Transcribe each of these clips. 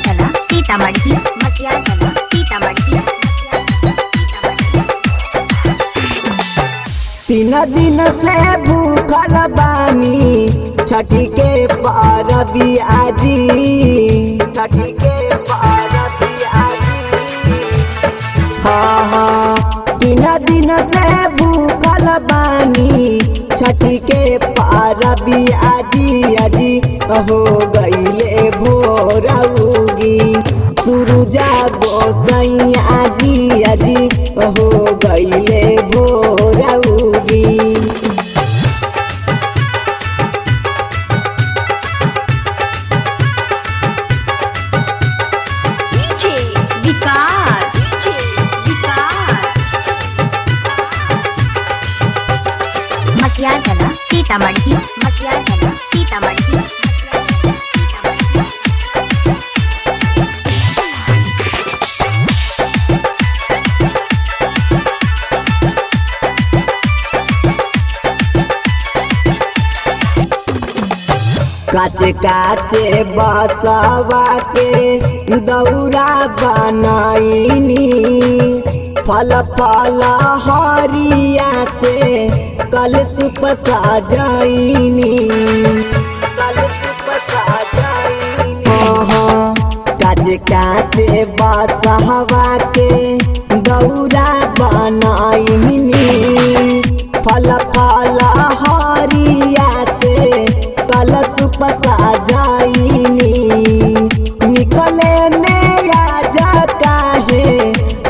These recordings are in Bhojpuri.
जना सीतामढ़ी मटिया जना सीतामढ़ी। तीन दिन से भूखल बानी छठी के पारबी आजी, छठी के पारबी आजी। हाँ हाँ तीन दिन से भूखल बानी छठी के पारबी आजी आजी। हो गईले भोर उगी सूरजा गोसाई आजी आजी। हो गईले भोर उगी। विकास मटिया जना सीतामढ़ी मटिया जना सीतामढ़ी। काचे काचे बसवा के दौरा बनाईनी, फल फल हरिया से कलशुप सजाईनी, कलशुप सजाईनी। काचे काचे बसवा के दौरा बनाईनी, फल फल हरिया से कलशुप सजाईनी। निकले में आजा काहे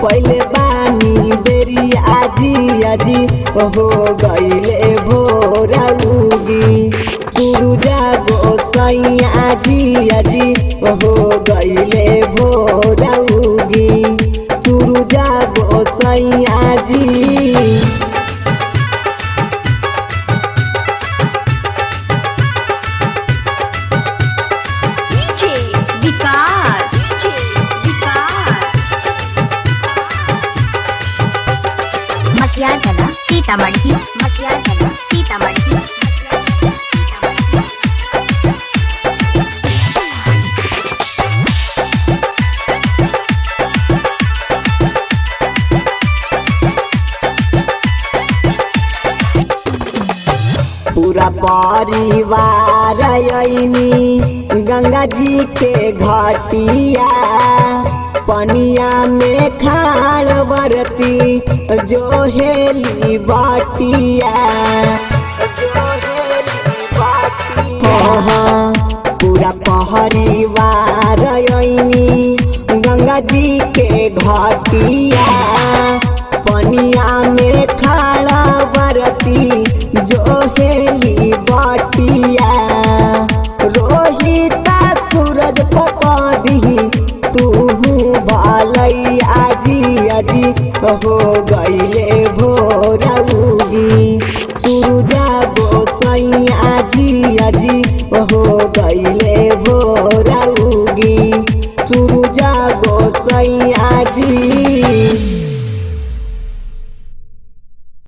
पहले बानी बेरी आजी आजी। हो गईले भोर उगी सूरजा गोसाई आजी आजी। हो गईले भोर उगी सूरजा गोसाई आजी। मटिया जना सीतामढ़ी मटिया जना सीतामढ़ी। पूरा परिवार आईनी गंगा जी के घाटिया, पनिया में खाल बरती जो हेली बाटिया, जो हेली बाटिया। पूरा परिवार आईनी गंगा जी के घाटिया, पनिया में खाला बरती जो हेली बाटिया। रोहिता सूरज पका दी तू भालई आजी आजी। हो गईले भोर उगी सूरजा गोसाई आजी आजी। हो गईले भोर उगी सूरजा गोसाई आजी।